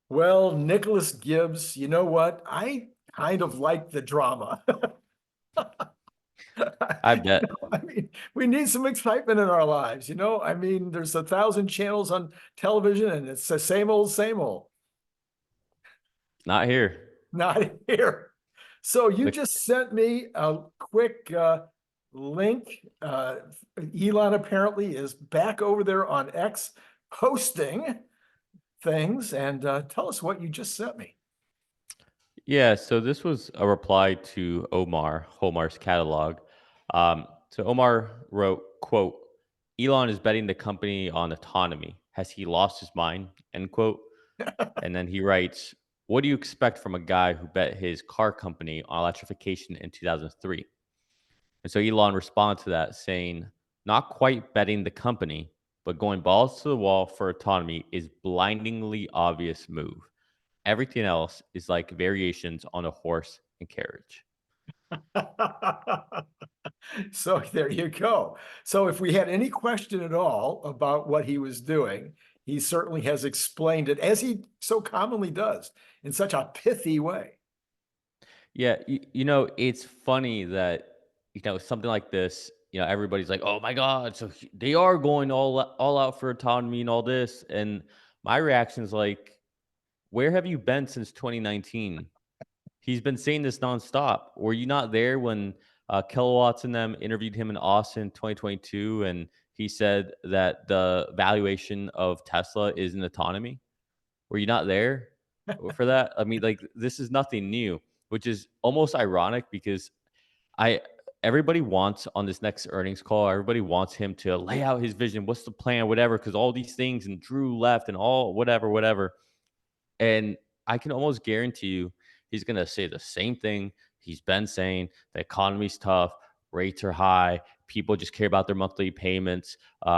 Well, Nicholas Gibbs, you know what? I kind of like the drama. I bet. I mean, we need some excitement in our lives, you know? I mean, there's 1,000 channels on television and it's the same old, same old. Not here. Not here. So you The, just sent me a quick link. Elon apparently is back over there on X posting things. And tell us what you just sent me. yeah, so this was a reply to Omar's catalog. So Omar wrote, quote, Elon is betting the company on autonomy. Has he lost his mind? End quote. And then he writes, what do you expect from a guy who bet his car company on electrification in 2003? And so Elon responded to that saying, not quite betting the company, but going balls to the wall for autonomy is blindingly obvious move. Everything else is like variations on a horse and carriage. So there you go. So if we had any question at all about what he was doing, he certainly has explained it as he so commonly does in such a pithy way. Yeah, it's funny that something like this. Everybody's like, "Oh my God!" So they are going all out for autonomy and all this. And my reaction is like, "Where have you been since 2019? He's been saying this nonstop. Were you not there when Kilowatts and them interviewed him in Austin 2022, and he said that the valuation of Tesla is in autonomy? Were you not there for that? I mean, like this is nothing new, which is almost ironic because I everybody wants on this next earnings call, everybody wants him to lay out his vision. What's the plan? Whatever, because all these things and Drew left and all whatever, whatever. And I can almost guarantee you he's going to say the same thing he's been saying. The economy's tough, rates are high, people just care about their monthly payments. If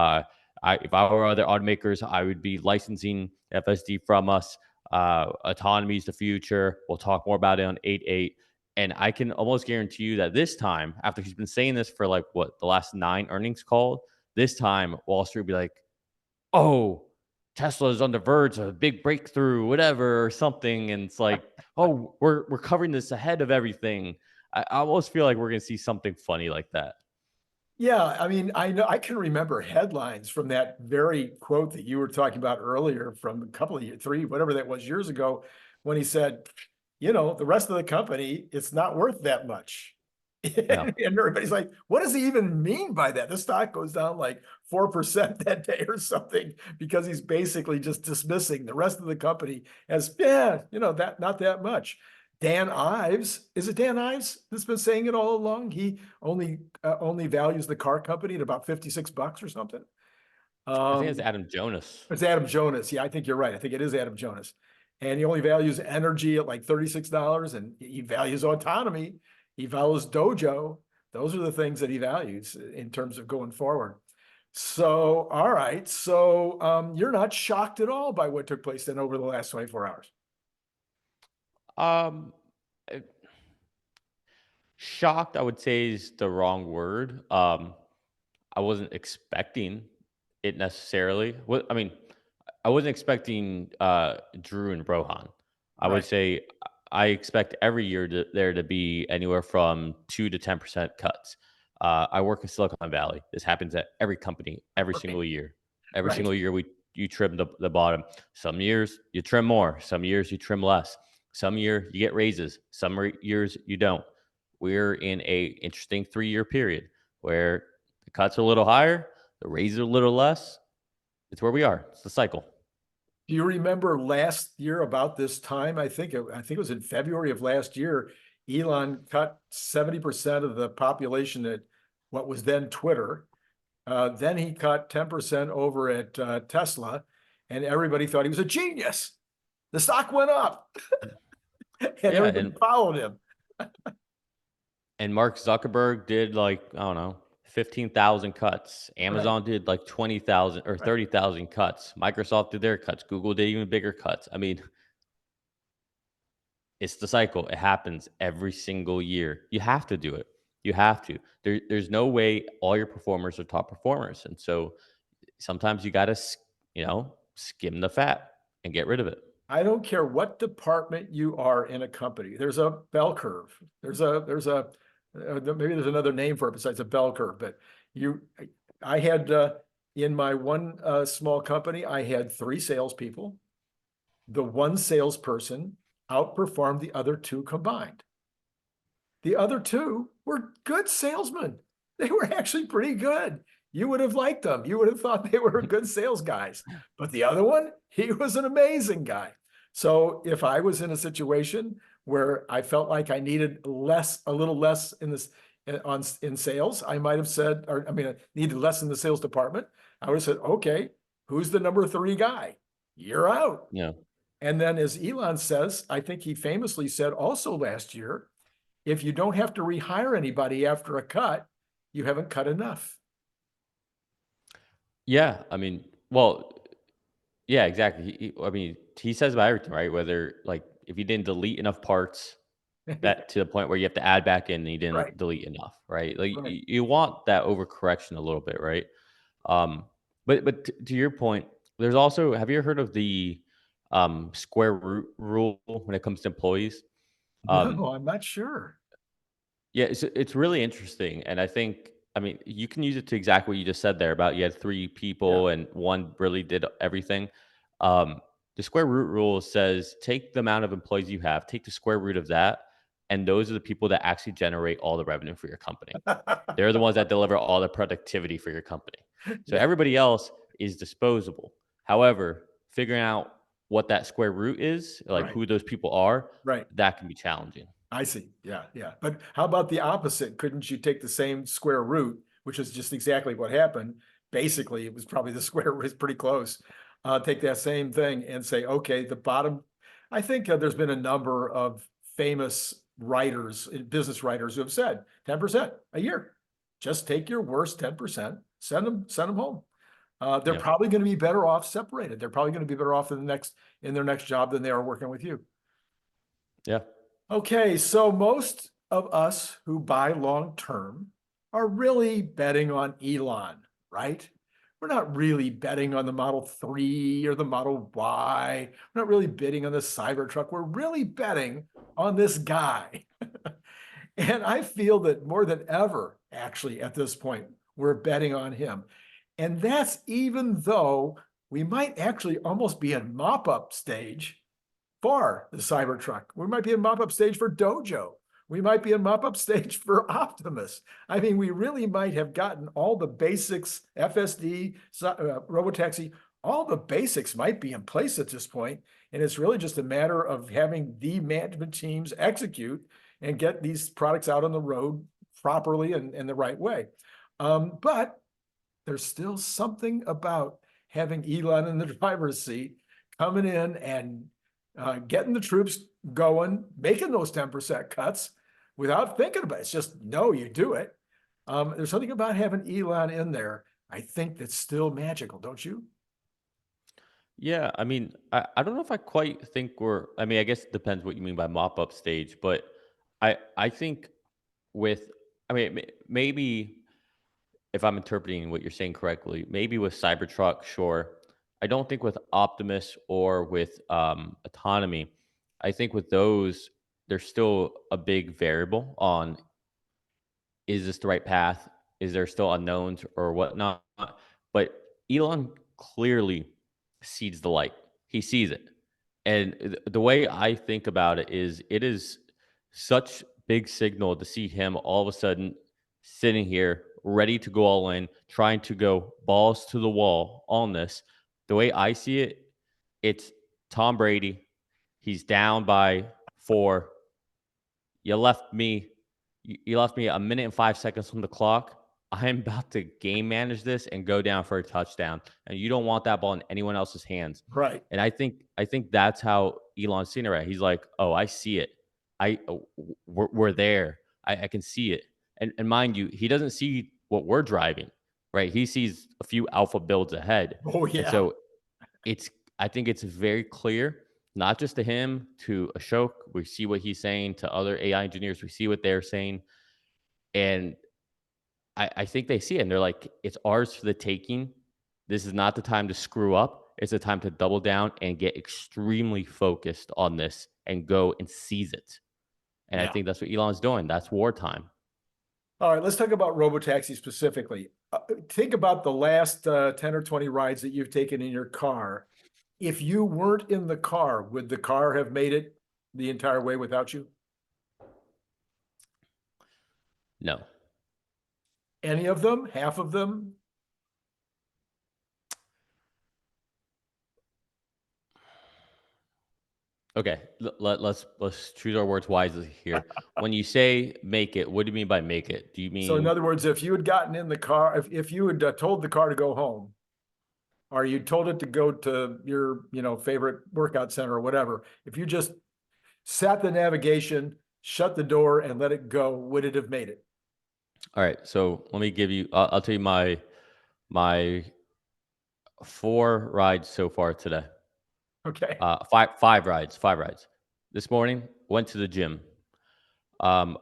I were other automakers, I would be licensing FSD from us. Autonomy is the future. We'll talk more about it on 8.8. And I can almost guarantee you that this time, after he's been saying this for like what, the last 9 earnings called, this time Wall Street will be like, oh, Tesla's on the verge of a big breakthrough, whatever, or something. And it's like, oh, we're covering this ahead of everything. I almost feel like we're gonna see something funny like that. Yeah, I mean, I know I can remember headlines from that very quote that you were talking about earlier from a couple of years, three, whatever that was years ago, when he said, you know, the rest of the company, it's not worth that much. No, And everybody's like, what does he even mean by that? The stock goes down like 4% that day or something because he's basically just dismissing the rest of the company as, yeah, you know, that not that much. Dan Ives, is it Dan Ives that's been saying it all along? He only values the car company at about $56 or something. I think it's Um, Adam Jonas. it's Adam Jonas. Yeah, I think you're right. I think it is Adam Jonas. And he only values energy at like $36 and he values autonomy. He values dojo. Those are the things that he values in terms of going forward. So, all right. So, you're not shocked at all by what took place then over the last 24 hours. Um, eh, Shocked, I would say, is the wrong word. I wasn't expecting it necessarily. What I mean, I wasn't expecting Drew and Rohan. I would Right. say I expect every year there to be anywhere from 2 to 10% cuts. I work in Silicon Valley. This happens at every company every Right. single year. Every Right. single year you trim the bottom. Some years you trim more. Some years you trim less. Some year you get raises. Some years you don't. We're in a interesting 3 year period where the cuts are a little higher, the raises are a little less. It's where we are. It's the cycle. Do you remember last year about this time? I think it was in February of last year. Elon cut 70% of the population at what was then Twitter. Then he cut 10% over at Tesla, and everybody thought he was a genius. The stock went up, and Yeah, everybody followed him. and Mark Zuckerberg did like, I don't know, 15,000 cuts. Right, Amazon did like 20,000 or right. 30,000 cuts. Microsoft did their cuts. Google did even bigger cuts. I mean, it's the cycle. It happens every single year. You have to do it. You have to. There's no way all your performers are top performers. And so sometimes you got to, skim the fat and get rid of it. I don't care what department you are in a company. There's a bell curve. Maybe there's another name for it besides a bell curve, but you, I had, in my one, small company, I had three salespeople. The one salesperson outperformed the other two combined. The other two were good salesmen. They were actually pretty good. You would have liked them. You would have thought they were good sales guys. But the other one, he was an amazing guy. So if I was in a situation where I felt like I needed less, a little less in this in sales, I might have said, or I mean, I needed less in the sales department. I would have said, okay, who's the number three guy? You're out. Yeah. And then, as Elon says, I think he famously said also last year, if you don't have to rehire anybody after a cut, you haven't cut enough. Yeah. I mean, well, yeah, exactly. I mean, he says about everything, right? Whether like if you didn't delete enough parts, that to the point where you have to add back in and you Right, didn't delete enough, right? Like right. you want that overcorrection a little bit, right? Um, but to your point, there's also have you heard of the square root rule when it comes to employees? Um, No, I'm not sure. yeah, it's really interesting, and I mean, you can use it to exactly what you just said there about you had three Yeah. people and one really did everything. Um, the square root rule says take the amount of employees you have, take the square root of that, and those are the people that actually generate all the revenue for your company. They're the ones that deliver all the productivity for your company. So Yeah, everybody else is disposable. However, figuring out what that square root is, like right, who those people are, right. that can be challenging. I see. Yeah, yeah. But how about the opposite? Couldn't you take the same square root, which is just exactly what happened? Basically, it was probably the square root, it's pretty close. Take that same thing and say, okay, the bottom. I think there's been a number of famous writers, business writers who have said 10% a year. Just take your worst 10%, send them home. They're Yeah. probably going to be better off separated. They're probably going to be better off in their next job than they are working with you. Yeah. Okay, so most of us who buy long term are really betting on Elon, right? We're not really betting on the Model 3 or the Model Y. We're not really bidding on the Cybertruck. We're really betting on this guy. And I feel that more than ever, actually, at this point, we're betting on him. And that's even though we might actually almost be in mop up stage for the Cybertruck. We might be in mop-up stage for Dojo. We might be in mop-up stage for Optimus. I mean, we really might have gotten all the basics, FSD, Robotaxi, all the basics might be in place at this point. And it's really just a matter of having the management teams execute and get these products out on the road properly and in the right way. But there's still something about having Elon in the driver's seat coming in and getting the troops going, making those 10% cuts without thinking about it. It's just, no, you do it. There's something about having Elon in there, I think that's still magical, don't you? Yeah. I mean, I don't know if I quite think I mean, I guess it depends what you mean by mop up stage, but I think with, I mean, maybe if I'm interpreting what you're saying correctly, maybe with Cybertruck, sure. I don't think with Optimus or with autonomy, I think with those, there's still a big variable on is this the right path? Is there still unknowns or whatnot? But Elon clearly sees the light. He sees it. And the way I think about it is such big signal to see him all of a sudden sitting here ready to go all in, trying to go balls to the wall on this. The way I see it, it's Tom Brady. He's down by 4. You left me you left me a minute and 5 seconds on the clock. I'm about to game manage this and go down for a touchdown, and you don't want that ball in anyone else's hands. Right. And I think that's how Elon's seen it. Right? He's like, "Oh, I see it. We're there. I can see it." And mind you, he doesn't see what we're driving, right? He sees a few alpha builds ahead, Oh, and yeah. so it's I think it's very clear, not just to him, to Ashok. We see what he's saying to other AI engineers. We see what they're saying, and I think they see it, and they're like, "It's ours for the taking. This is not the time to screw up. it's a time to double down and get extremely focused on this and go and seize it. And I Yeah. think that's what Elon's doing. That's wartime. All right, let's talk about Robotaxi specifically. Think about the last 10 or 20 rides that you've taken in your car. If you weren't in the car, would the car have made it the entire way without you? No. Any of them? Half of them? Okay, let's choose our words wisely here. When you say make it, what do you mean by make it? Do you So in mean other words, if you had gotten in the car, if you had told the car to go home, or you told it to go to your, favorite workout center or whatever, if you just sat the navigation, shut the door and let it go, would it have made it? all right? So let me give you. I'll tell you my 4 rides so far today. Okay. Five rides. 5 rides. This morning went to the gym. Um,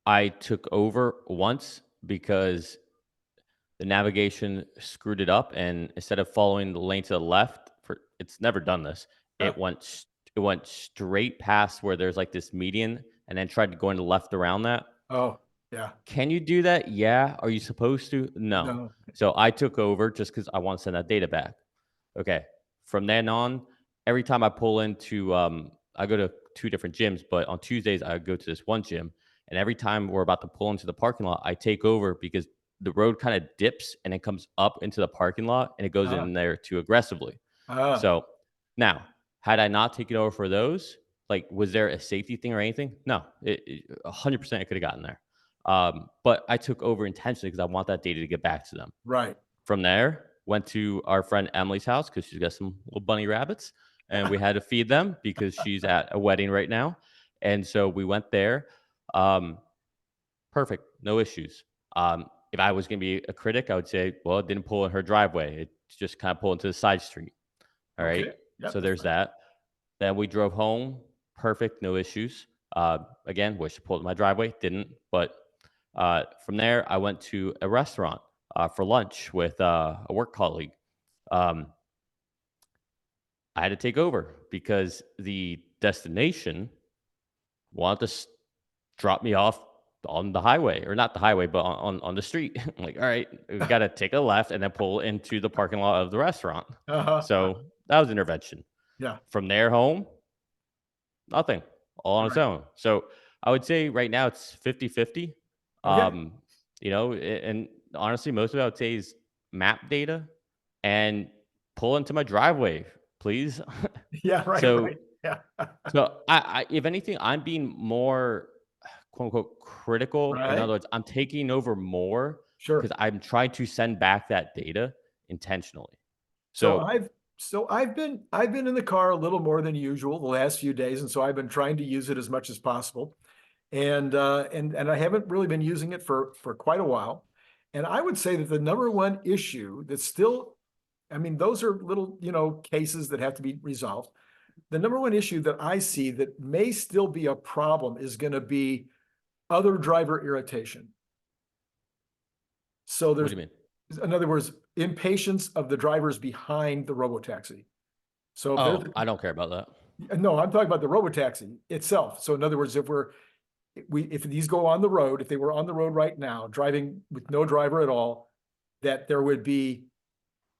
I took over once because the navigation screwed it up, and instead of following the lane to the left, for it's never done this. Huh. It went straight past where there's like this median, and then tried to go in the left around that. Oh, yeah. Can you do that? Yeah. Are you supposed to? No. No. So I took over just because I want to send that data back. Okay. From then on, every time I pull into, I go to 2 different gyms, but on Tuesdays I go to this one gym, and every time we're about to pull into the parking lot, I take over because the road kind of dips and it comes up into the parking lot and it goes Uh, in there too aggressively. uh, So now, had I not taken over for those, like, was there a safety thing or anything? No, 100% it could have gotten there. But I took over intentionally because I want that data to get back to them. right. From there, went to our friend Emily's house because she's got some little bunny rabbits, and we had to feed them because she's at a wedding right now. And so we went there. Um, Perfect, no issues. If I was going to be a critic, I would say, well, it didn't pull in her driveway. It just kind of pulled into the side street. All right. Okay. Yeah, So that's there's fine. that. Then we drove home. Perfect, no issues. Again, wish to pull in my driveway. Didn't. But from there, I went to a restaurant for lunch with a work colleague. Um, I had to take over because the destination wanted to drop me off on the highway, or not the highway, but on the street. I'm like, all right, we got to take a left and then pull into the parking lot of the restaurant. Uh-huh. So that was intervention. Yeah. From there home, nothing, all on its Right. own. So I would say right now it's 50-50. Okay. Um, and honestly, most of it I would say is map data and pull into my driveway, please. Yeah. Right. so Right. Yeah. so I if anything, I'm being more quote unquote critical. In Right. other words, I'm taking over more Sure. because I'm trying to send back that data intentionally. So So I've I've been in the car a little more than usual the last few days, and so I've been trying to use it as much as possible. And I haven't really been using it for quite a while. And I would say that the number one issue that's still, I mean, those are little, cases that have to be resolved. The number one issue that I see that may still be a problem is going to be other driver irritation. So what there's, do you mean? in other words, impatience of the drivers behind the robotaxi. So if there's, Oh, I don't care about that. no, I'm talking about the robotaxi itself. So in other words, if these go on the road, if they were on the road right now, driving with no driver at all, that there would be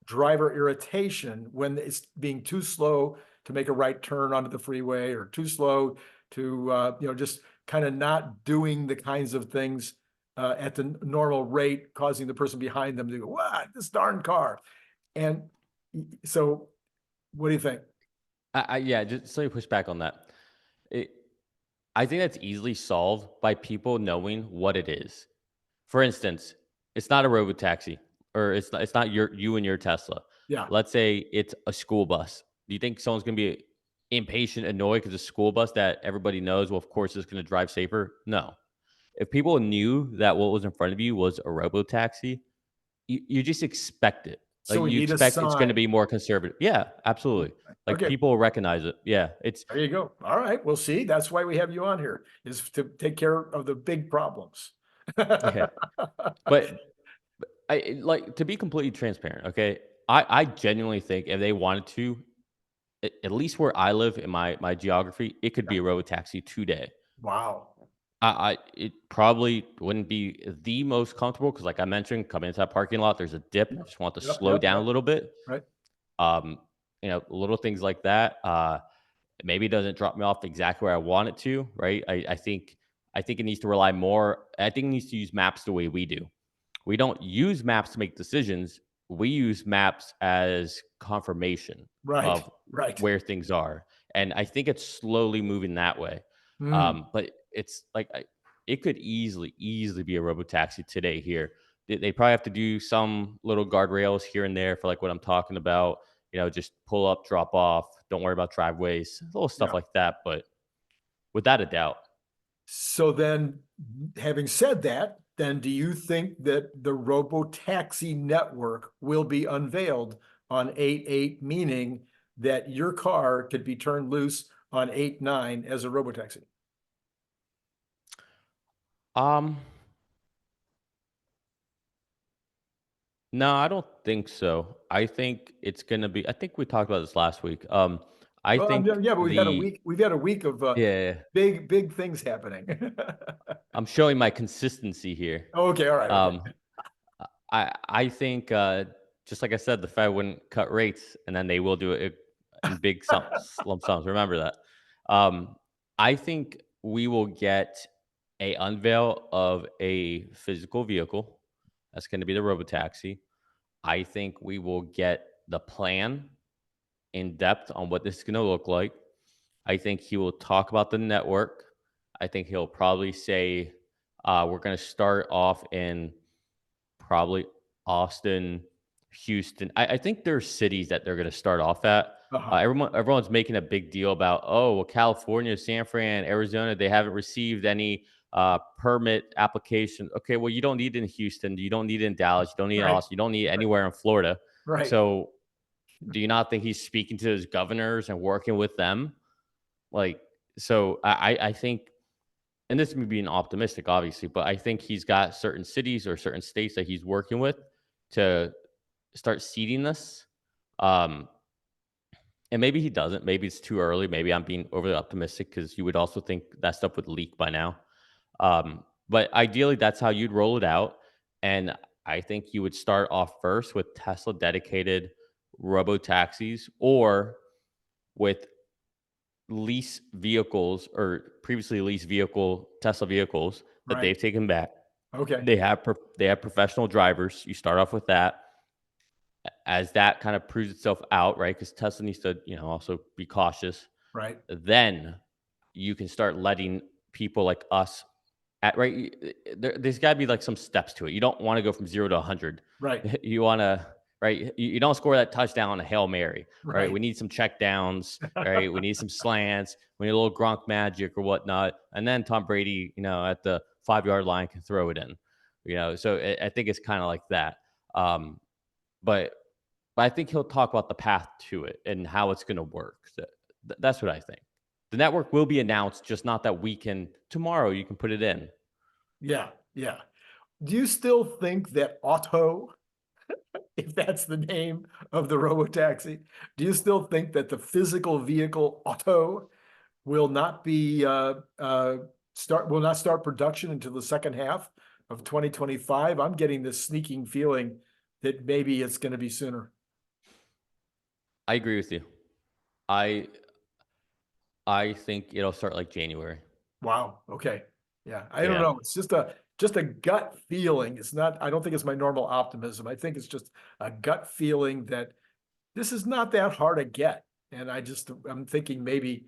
driver irritation when it's being too slow to make a right turn onto the freeway, or too slow to, just kind of not doing the kinds of things at the normal rate, causing the person behind them to go, what, this darn car. And so what do you think? Yeah, just let me push back on that. It, I think that's easily solved by people knowing what it is. For instance, it's not a robotaxi, or it's not you and your Tesla. Yeah. Let's say it's a school bus. Do you think someone's gonna be impatient, annoyed because a school bus that everybody knows, well, of course, is gonna drive safer? No. If people knew that what was in front of you was a robotaxi, you just expect it. So Like, we you need a expect it's gonna sign. be more conservative. Yeah, absolutely. Like, Okay. people recognize it. Yeah, it's There you go. All right. Well, see, that's why we have you on here, is to take care of the big problems. okay. But I like to be completely transparent, okay? I genuinely think if they wanted to, at least where I live in my geography, it could Yeah. be a robotaxi today. Wow. It probably wouldn't be the most comfortable because, like I mentioned, coming into that parking lot, there's a dip. I Yep. just want to Yep. slow Yep. down a Yep. little bit. Right. Um, little things like that. Maybe it doesn't drop me off exactly where I want it to, right? I think it needs to rely more. I think it needs to use maps the way we do. We don't use maps to make decisions. We use maps as confirmation Right. of Right. where things are, and I think it's slowly moving that way. Mm. But it's like it could easily be a robotaxi today here. They probably have to do some little guardrails here and there for like what I'm talking about. Just pull up, drop off. Don't worry about driveways, little stuff Yeah. like that. But without a doubt, So then, having said that, then do you think that the Robotaxi network will be unveiled on 8/8, meaning that your car could be turned loose on 8/9 as a Robotaxi? um, no, I don't think so. I think it's gonna be. I think we talked about this last week. I Well, think yeah, but the we've had a week of yeah, big things happening. I'm showing my consistency here. Okay, all right, okay. Um, I think just like I said, the Fed wouldn't cut rates, and then they will do it in big sums, lump sums. Remember that. Um, I think we will get a unveil of a physical vehicle. That's going to be the robotaxi. I think we will get the plan in depth on what this is going to look like. I think he will talk about the network. I think he'll probably say we're going to start off in probably Austin, Houston. I think there's cities that they're going to start off at. Uh-huh. Everyone's making a big deal about, oh, well, California, San Fran, Arizona, they haven't received any permit application. Okay, well, you don't need it in Houston, you don't need it in Dallas, you don't need it in Right, Austin, you don't need it anywhere in Florida. right. So, do you not think he's speaking to his governors and working with them? Like, so I think, and this is me being optimistic, obviously, but I think he's got certain cities or certain states that he's working with to start seeding this. Um, and maybe he doesn't. Maybe it's too early. Maybe I'm being overly optimistic because you would also think that stuff would leak by now. But ideally, that's how you'd roll it out. And I think you would start off first with Tesla dedicated robo taxis or with lease vehicles or previously leased Tesla vehicles that Right. they've taken back. Okay. They have professional drivers. You start off with that. As that kind of proves itself out, right? Because Tesla needs to, also be cautious. Right. Then you can start letting people like us at right. There's got to be like some steps to it. You don't want to go from 0 to 100. Right. You want to right. You don't score that touchdown on a Hail Mary, right? Right. We need some check downs, right? We need some slants. We need a little Gronk magic or whatnot, and then Tom Brady, at the 5 yard line can throw it in. So I think it's kind of like that. Um, but I think he'll talk about the path to it and how it's going to work. That's what I think. The network will be announced, just not that we can tomorrow. You can put it in. Yeah. Yeah. Do you still think that Otto, if that's the name of the Robotaxi, do you still think that the physical vehicle Otto will not be will not start production until the second half of 2025? I'm getting this sneaking feeling that maybe it's going to be sooner. I agree with you. I I think it'll start like January. Wow. Okay. Yeah. I don't Yeah, know. It's just a gut feeling. It's not, I don't think it's my normal optimism. I think it's just a gut feeling that this is not that hard to get. And I'm thinking maybe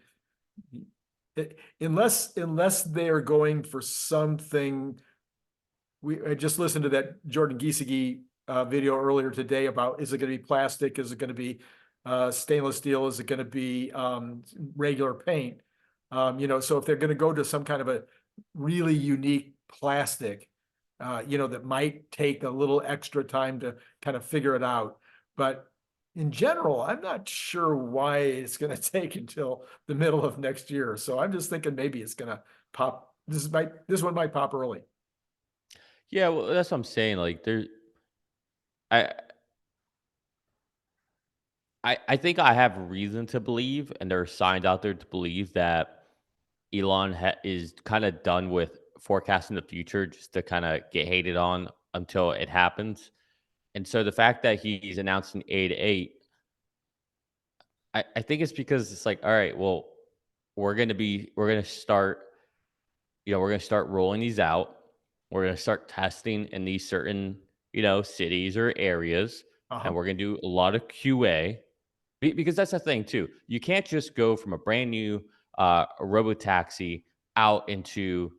unless they are going for something. I just listened to that Jordan Giesecke video earlier today about, is it going to be plastic? Is it going to be stainless steel? Is it going to be regular paint? So if they're going to go to some kind of a really unique plastic, that might take a little extra time to kind of figure it out. But in general, I'm not sure why it's going to take until the middle of next year. So I'm just thinking maybe it's going to pop. This one might pop early. yeah. Well, that's what I'm saying. Like I I think I have reason to believe, and there are signs out there to believe that Elon is kind of done with forecasting the future just to kind of get hated on until it happens. And so the fact that he's announcing 8 to 8, I think it's because it's like, all right, well, we're gonna start, we're gonna start rolling these out. We're gonna start testing in these certain, cities or areas, Uh-huh. and we're gonna do a lot of QA. Because that's the thing too. You can't just go from a brand new Robotaxi out into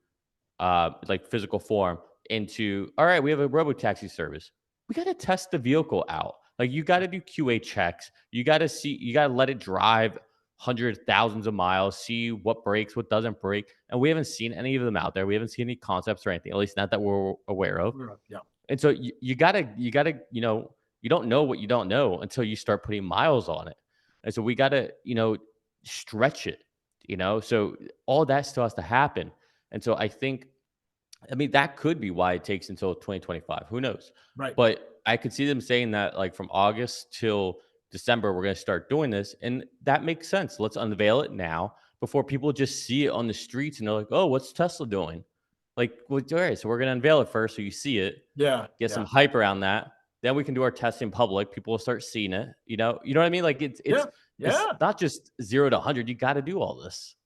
like physical form into, all right, we have a Robotaxi service. We got to test the vehicle out. Like you got to do QA checks. You got to let it drive hundreds, thousands of miles, see what breaks, what doesn't break. And we haven't seen any of them out there. We haven't seen any concepts or anything, at least not that we're aware of. Yeah. And so you don't know what you don't know until you start putting miles on it. And so we gotta, stretch it, so all that still has to happen. And so I mean, that could be why it takes until 2025. Who knows? Right. But I could see them saying that like from August till December, we're going to start doing this. And that makes sense. Let's unveil it now before people just see it on the streets and they're like, oh, what's Tesla doing? Like, well, all right, so we're going to unveil it first so you see it, Yeah. get some Yeah. hype around that. Then we can do our testing in public. People will start seeing it. You know what I mean? Like Yeah. it's Yeah. not just 0 to 100. You got to do all this.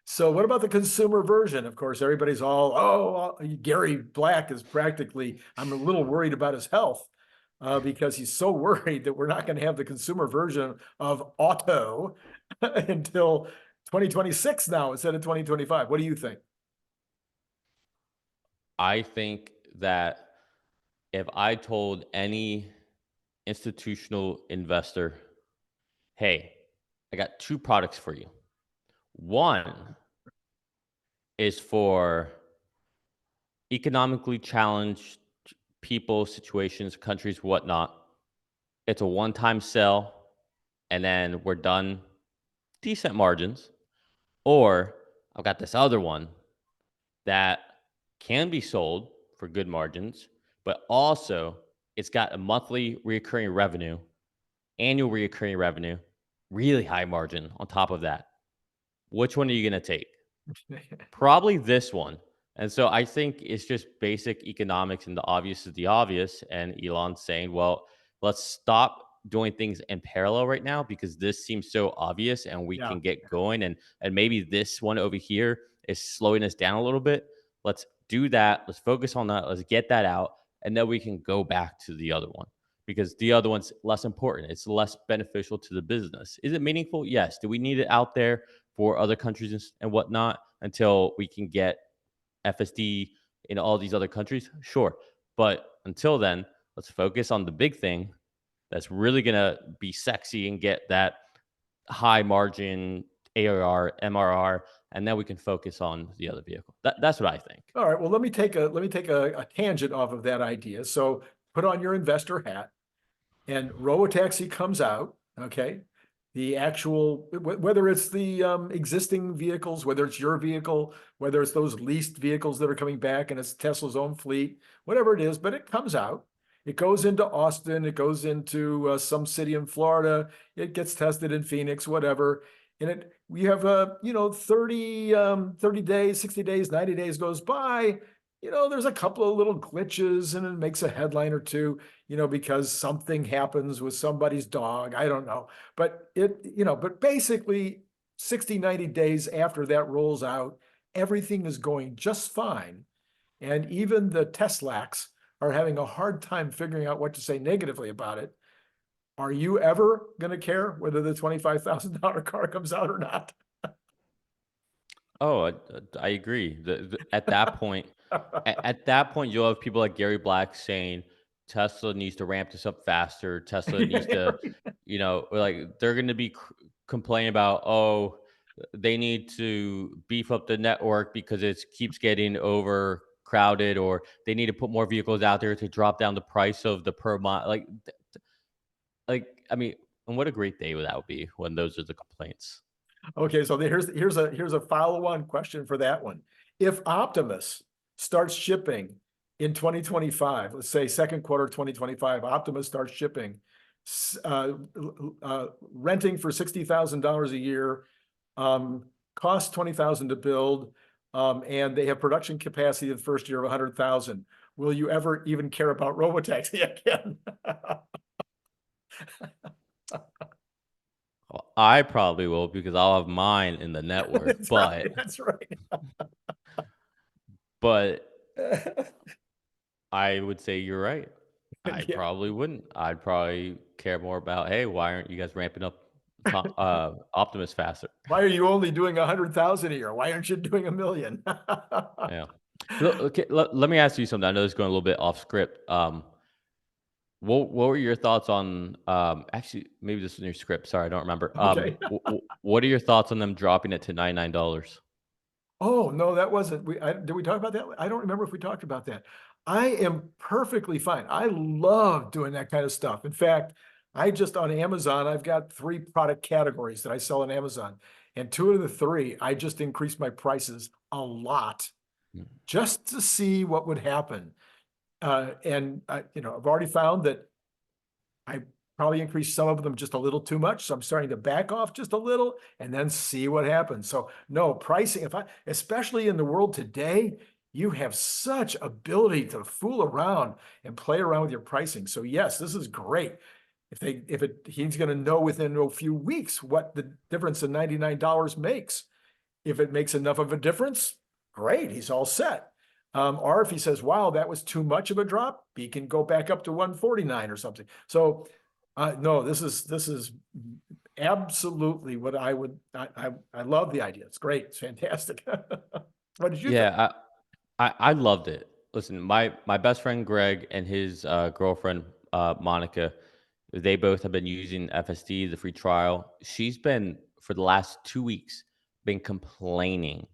So what about the consumer version? Of course, everybody's all, oh, Gary Black is practically, I'm a little worried about his health because he's so worried that we're not going to have the consumer version of auto until 2026 now instead of 2025. What do you think? I think that if I told any institutional investor, hey, I got two products for you. One is for economically challenged people, situations, countries, whatnot. It's a one time sell, and then we're done, decent margins. Or I've got this other one that can be sold for good margins, but also it's got a monthly recurring revenue, annual recurring revenue, really high margin on top of that. Which one are you going to take? Probably this one. And so I think it's just basic economics, and the obvious is the obvious. And Elon's saying, well, let's stop doing things in parallel right now because this seems so obvious and we Yeah. can get going. And maybe this one over here is slowing us down a little bit. Let's do that. Let's focus on that. Let's get that out. And then we can go back to the other one because the other one's less important. It's less beneficial to the business. Is it meaningful? Yes. Do we need it out there for other countries and whatnot until we can get FSD in all these other countries? Sure. But until then, let's focus on the big thing that's really going to be sexy and get that high margin ARR, MRR, and then we can focus on the other vehicle. That's what I think. All right. Well, let me take a tangent off of that idea. So put on your investor hat, and Robotaxi comes out. Okay, the actual whether it's the existing vehicles, whether it's your vehicle, whether it's those leased vehicles that are coming back, and it's Tesla's own fleet, whatever it is, but it comes out. It goes into Austin. It goes into some city in Florida. It gets tested in Phoenix, whatever. And we have 30 days, 60 days, 90 days goes by. There's a couple of little glitches and it makes a headline or two, because something happens with somebody's dog. I don't know. But basically 60, 90 days after that rolls out, everything is going just fine. And even the Teslacs are having a hard time figuring out what to say negatively about it. Are you ever going to care whether the $25,000 car comes out or not? Oh, I agree. At that point, at that point, you'll have people like Gary Black saying Tesla needs to ramp this up faster. Tesla needs to, or like they're going to be complaining about, oh, they need to beef up the network because it keeps getting overcrowded, or they need to put more vehicles out there to drop down the price of the per mile. Like I mean, and what a great day that would be when those are the complaints. Okay, so here's a follow-on question for that one. If Optimus starts shipping in 2025, let's say second quarter 2025, Optimus starts shipping renting for $60,000 a year, cost 20,000 to build, and they have production capacity the first year of 100,000. Will you ever even care about Robotaxi again? Well, I probably will because I'll have mine in the network, That's right. That's right. but I would say you're right. I Yeah. probably wouldn't. I'd probably care more about, hey, why aren't you guys ramping up Optimus faster? Why are you only doing 100,000 a year? Why aren't you doing 1,000,000? Yeah. Okay, let me ask you something. I know it's going a little bit off script. What were your thoughts on? Actually, maybe this is in your script. Sorry, I don't remember. Okay. What are your thoughts on them dropping it to $99? Oh, no, that wasn't, did we talk about that? I don't remember if we talked about that. I am perfectly fine. I love doing that kind of stuff. In fact, I just on Amazon, I've got 3 product categories that I sell on Amazon. And 2 of the 3, I just increased my prices a lot Mm. just to see what would happen. And I've already found that I probably increased some of them just a little too much. So I'm starting to back off just a little and then see what happens. So no pricing, especially in the world today, you have such ability to fool around and play around with your pricing. So yes, this is great. He's going to know within a few weeks what the difference in $99 makes. If it makes enough of a difference, great, he's all set. Or if he says, wow, that was too much of a drop, he can go back up to 149 or something. So no, this is absolutely what I love the idea. It's great. It's fantastic. What did you think? Yeah, I loved it. Listen, my best friend Greg and his girlfriend Monica, they both have been using FSD, the free trial. She's been for the last 2 weeks been complaining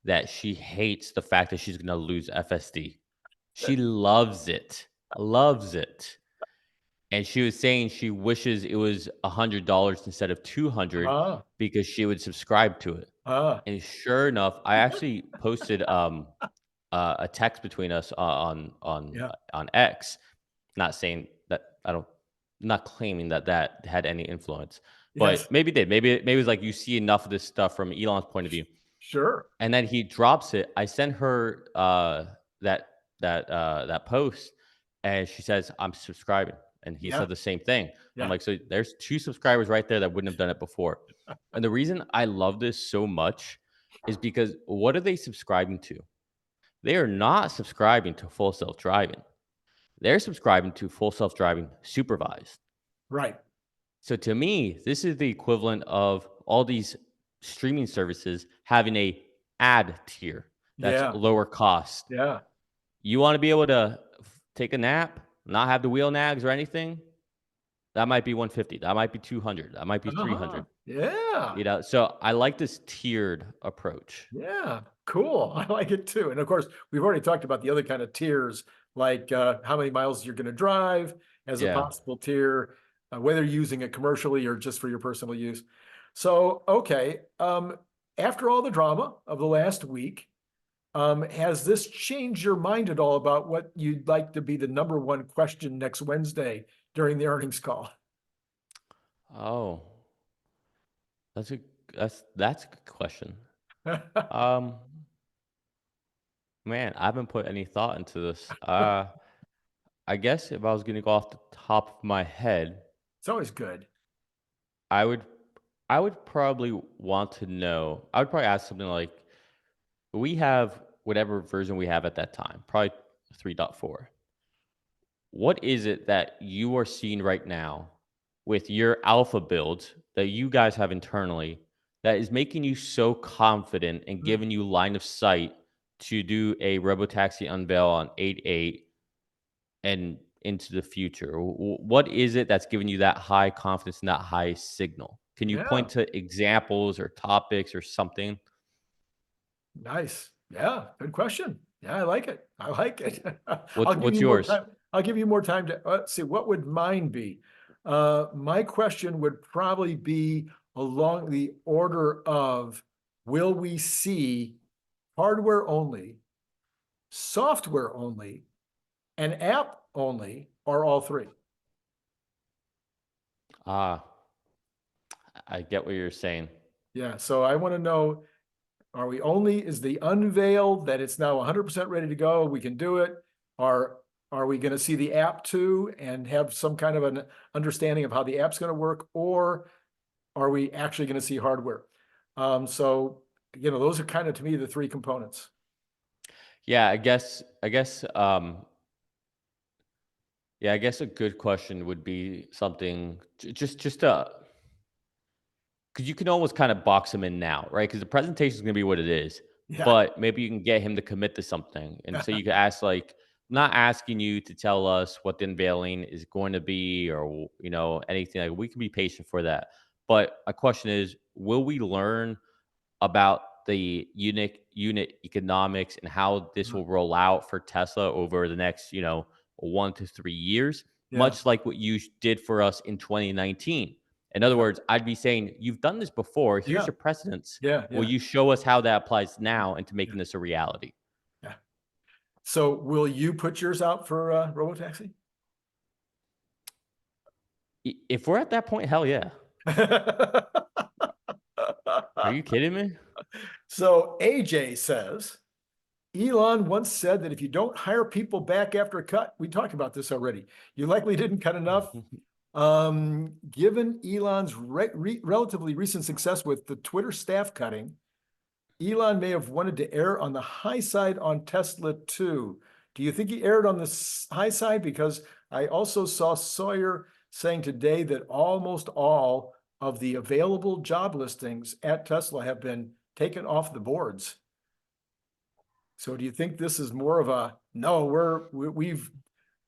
that she hates the fact that she's going to lose FSD. She loves it, and she was saying she wishes it was $100 instead of 200 Ah, because she would subscribe to it. ah, And sure enough, I actually posted a text between us yeah, on X, not saying that I don't, not claiming that that had any influence, yes, but maybe it did. Maybe it was like you see enough of this stuff from Elon's point of view, sure, and then he drops it. I sent her that that post, and she says I'm subscribing, and he yeah, said the same thing. I'm yeah, like, so there's 2 subscribers right there that wouldn't have done it before. And the reason I love this so much is because what are they subscribing to? They are not subscribing to full self driving. They're subscribing to full self driving supervised. right, So to me, this is the equivalent of all these streaming services having a ad tier that's yeah, lower cost. yeah, You want to be able to take a nap, not have the wheel nags or anything? That might be 150. That might be 200. That might be uh-huh, 300. yeah. So I like this tiered approach. Yeah, cool. I like it too. And of course, we've already talked about the other kind of tiers, like how many miles you're going to drive as a Yeah. possible tier, whether you're using it commercially or just for your personal use. So, okay. After all the drama of the last week, has this changed your mind at all about what you'd like to be the number one question next Wednesday during the earnings call? Oh, that's a that's a good question. Um, Man, I haven't put any thought into this. I guess if I was gonna go off the top of my head, It's always good. I would I would probably want to know. I would probably ask something like, we have whatever version we have at that time, probably 3.4. What is it that you are seeing right now with your alpha builds that you guys have internally that is making you so confident and Hmm. giving you line of sight to do a Robotaxi unveil on 8/8 and into the future? What is it that's giving you that high confidence and that high signal? Can you Yeah. point to examples or topics or something? Nice. Yeah, good question. Yeah, I like it. I like it. I'll give What's you more yours? time. I'll give you more time to, let's see, what would mine be? My question would probably be along the order of, will we see hardware only, software only, and app only, or all three? Ah, I get what you're saying. Yeah, so I want to know, is the unveil that it's now 100% ready to go, we can do it? Or are we going to see the app too and have some kind of an understanding of how the app's going to work? Or are we actually going to see hardware? So, those are kind of, to me, the three components. Yeah, I guess a good question would be something just because you can almost kind of box him in now, right? Because the presentation is going to be what it is, Yeah. but maybe you can get him to commit to something. And so you could ask, like, I'm not asking you to tell us what the unveiling is going to be or, anything. Like, we can be patient for that. But my question is, will we learn about the unit economics and how this will roll out for Tesla over the next, 1 to 3 years, Yeah. much like what you did for us in 2019. In other Yeah. words, I'd be saying, you've done this before. Here's Yeah. your precedents. Yeah. Will Yeah. you show us how that applies now into Yeah. making this a reality? Yeah. So will you put yours out for Robotaxi? If we're at that point, hell yeah. Are you kidding me? So AJ says, Elon once said that if you don't hire people back after a cut, we talked about this already, you likely didn't cut enough. Given Elon's relatively recent success with the Twitter staff cutting, Elon may have wanted to err on the high side on Tesla too. Do you think he erred on the high side? Because I also saw Sawyer saying today that almost all of the available job listings at Tesla have been taken off the boards. So do you think this is more of a, no,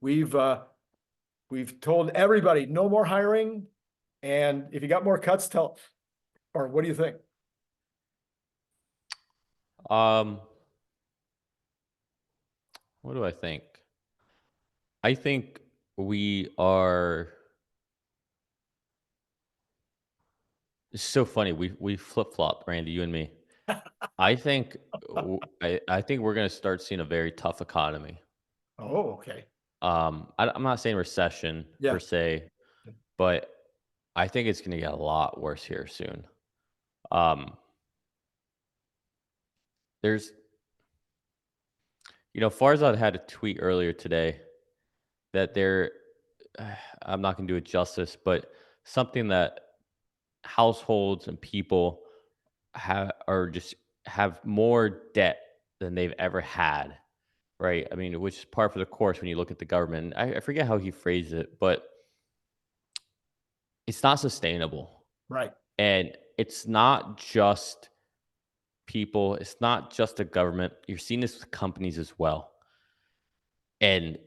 we've told everybody no more hiring, and if you got more cuts, tell, or what do you think? um, what do I think? I think we are. It's so funny. We flip flop, Randy, you and me. I think I think we're going to start seeing a very tough economy. Oh, okay. I'm not saying recession per Yeah. se, but I think it's going to get a lot worse here soon. Um, there's, Farzad had a tweet earlier today that I'm not going to do it justice, but something that households and people have more debt than they've ever had. Right. I mean, which is par for the course when you look at the government. I forget how he phrased it, but it's not sustainable. Right. And it's not just people, it's not just the government. You're seeing this with companies as well. And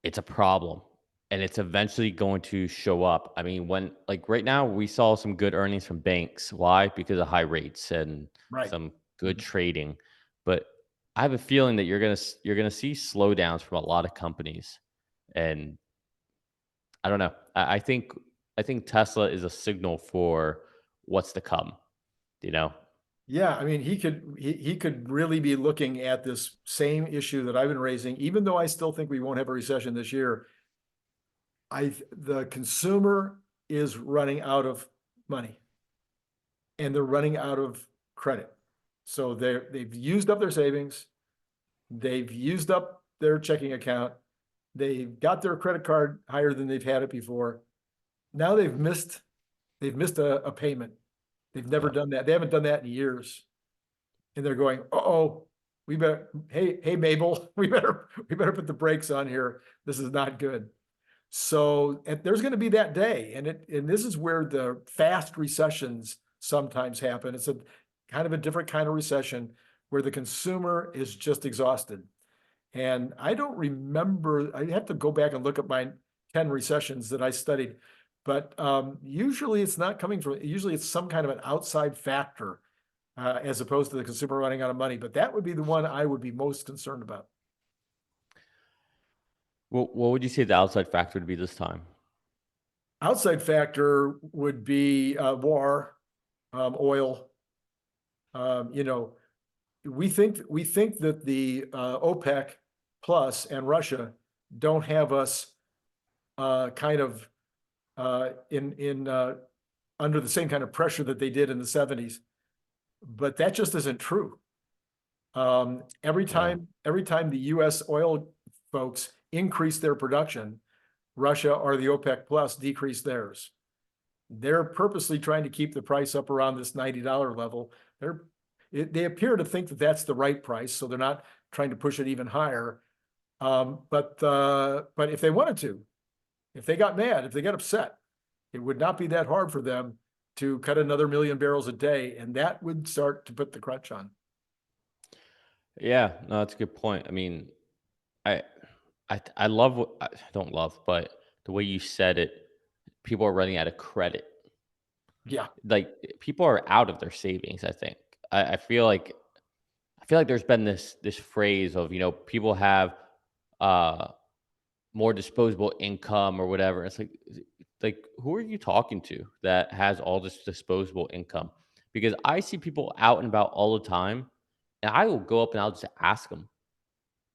it's a problem. And it's eventually going to show up. I mean, when, like, right now, we saw some good earnings from banks. Why? Because of high rates and Right. some good trading. But I have a feeling that you're gonna see slowdowns from a lot of companies. And I don't know. I think Tesla is a signal for what's to come, you know? Yeah, I mean, he could really be looking at this same issue that I've been raising, even though I still think we won't have a recession this year. The consumer is running out of money and they're running out of credit. So they've used up their savings, they've used up their checking account, they've got their credit card higher than they've had it before. Now they've missed a payment. They've never Yeah. done that. They haven't done that in years. And they're going, uh-oh, hey, Mabel, we better put the brakes on here. This is not good. So there's going to be that day. And this is where the fast recessions sometimes happen. It's a kind of a different kind of recession where the consumer is just exhausted. And I don't remember, I have to go back and look at my 10 recessions that I studied, but usually it's not coming from, usually it's some kind of an outside factor as opposed to the consumer running out of money. But that would be the one I would be most concerned about. Well, what would you say the outside factor would be this time? Outside factor would be war, oil. You know, we think that the OPEC plus and Russia don't have us kind of in under the same kind of pressure that they did in the 70s. But that just isn't true. Every Yeah. time the US oil folks increase their production, Russia or the OPEC Plus decrease theirs. They're purposely trying to keep the price up around this $90 level. They appear to think that that's the right price, so they're not trying to push it even higher. But if they wanted to, if they got mad, if they got upset, it would not be that hard for them to cut another 1 million barrels a day, and that would start to put the crutch on. Yeah, no, that's a good point. I mean, I I love what I don't love, but the way you said it, people are running out of credit. Yeah, Like people are out of their savings, I think. I feel like there's been this phrase of, people have uh more disposable income or whatever. It's like who are you talking to that has all this disposable income? Because I see people out and about all the time, and I will go up and I'll just ask them.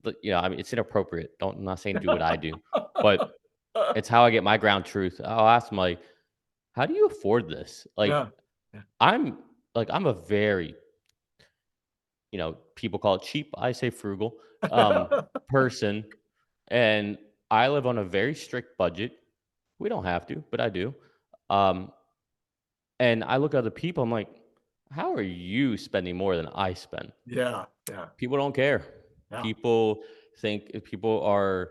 But I mean, it's inappropriate. I'm not saying do what I do, but it's how I get my ground truth. I'll ask them like, "How do you afford this?" Like, yeah, yeah. I'm I'm a very, people call it cheap. I say frugal, person, and I live on a very strict budget. We don't have to, but I do. Um, and I look at other people. I'm like, how are you spending more than I spend? Yeah, yeah, People don't care. yeah, People think if people are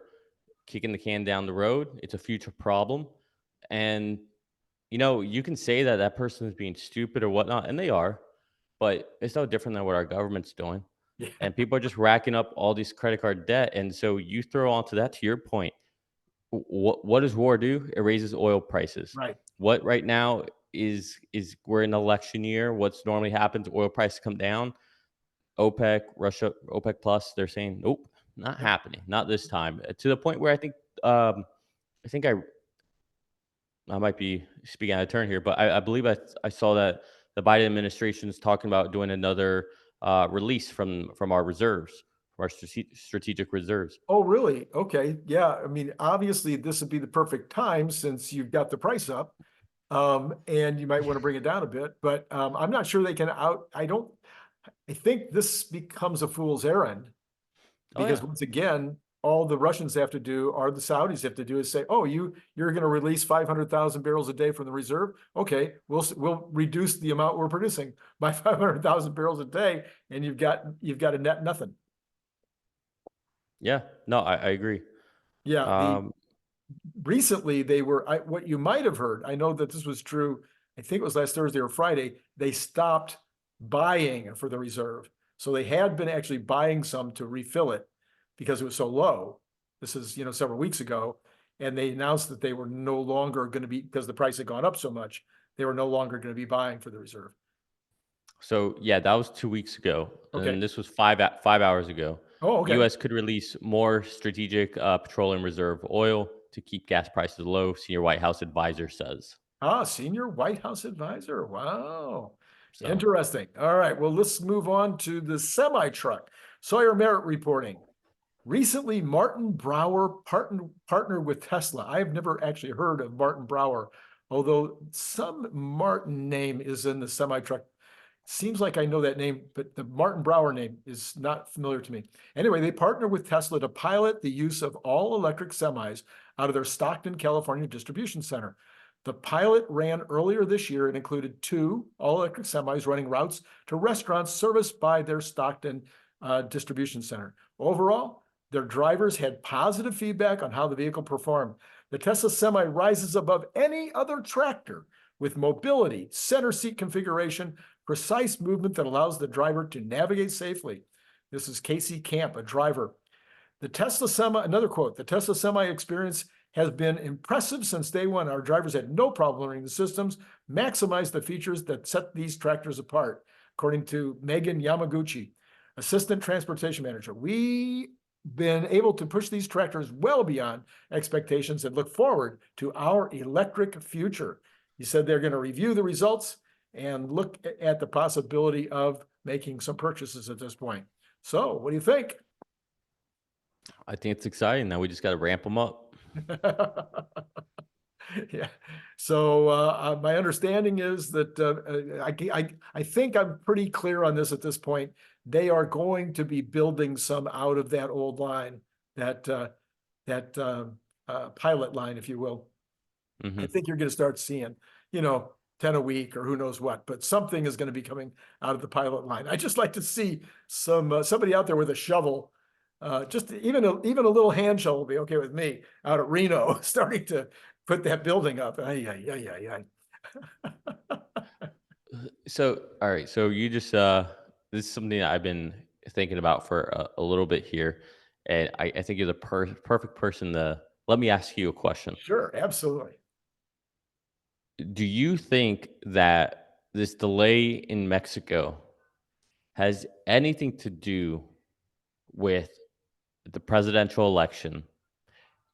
kicking the can down the road, it's a future problem. And, you can say that that person is being stupid or whatnot, and they are, but it's no different than what our government's doing. yeah, And people are just racking up all these credit card debt. And so you throw onto that, to your point, what does war do? It raises oil prices. right. What right now is we're in an election year. What's normally happens, oil prices come down. OPEC, Russia, OPEC Plus, they're saying, nope, not Yep. happening, not this time. To the point where um, I think I might be speaking out of turn here, but I believe I saw that the Biden administration is talking about doing another release from our reserves, from our strategic reserves. Oh, really? Okay. Yeah. I mean, obviously, this would be the perfect time since you've got the price up, and you might want to bring it down a bit. But I'm not sure they can out. I don't. I think this becomes a fool's errand Oh because yeah, once again, all the Russians have to do, or the Saudis have to do, is say, "Oh, you're going to release 500,000 barrels a day from the reserve. Okay, we'll reduce the amount we're producing by 500,000 barrels a day, and you've got a net nothing." yeah. No, I agree. Yeah, the Um, recently they were what you might have heard. I know that this was true. I think it was last Thursday or Friday. They stopped buying for the reserve, so they had been actually buying some to refill it because it was so low. This is several weeks ago, and they announced that they were no longer going to be, because the price had gone up so much. They were no longer going to be buying for the reserve. so yeah, that was 2 weeks ago, Okay. and this was 5 hours ago. Oh, okay. U.S. could release more strategic petroleum reserve oil to keep gas prices low. Senior White House advisor says Senior White House advisor. Wow. so. Interesting. All right. Well, let's move on to the semi truck. Sawyer Merritt reporting. Recently, Martin Brower partnered with Tesla. I've never actually heard of Martin Brower, although some Martin name is in the semi truck. Seems like I know that name, but the Martin Brower name is not familiar to me. Anyway, they partnered with Tesla to pilot the use of all electric semis out of their Stockton, California distribution center. The pilot ran earlier this year and included 2 all electric semis running routes to restaurants serviced by their Stockton distribution center. Overall, their drivers had positive feedback on how the vehicle performed. The Tesla Semi rises above any other tractor with mobility, center seat configuration, precise movement that allows the driver to navigate safely. This is Casey Camp, a driver. The Tesla Semi, another quote, the Tesla Semi experience has been impressive since day one. Our drivers had no problem learning the systems, maximize the features that set these tractors apart, according to Megan Yamaguchi, assistant transportation manager. We been able to push these tractors well beyond expectations and look forward to our electric future. He said they're going to review the results and look at the possibility of making some purchases at this point. So, what do you think? I think it's exciting. Now we just got to ramp them up. Yeah. So my understanding is that I think I'm pretty clear on this at this point. They are going to be building some out of that old line, that that pilot line, if you will. I Hmm. think you're going to start seeing, you know, 10 a week or who knows what, but something is going to be coming out of the pilot line. I just like to see somebody out there with a shovel, just even a little hand shovel would be okay with me out at Reno, starting to put that building up. Ay, ay, ay, ay, ay. So, all right. So you just this is something that I've been thinking about for a little bit here, and I think you're the perfect person to let me ask you a question. Sure, absolutely. Do you think that this delay in Mexico has anything to do with the presidential election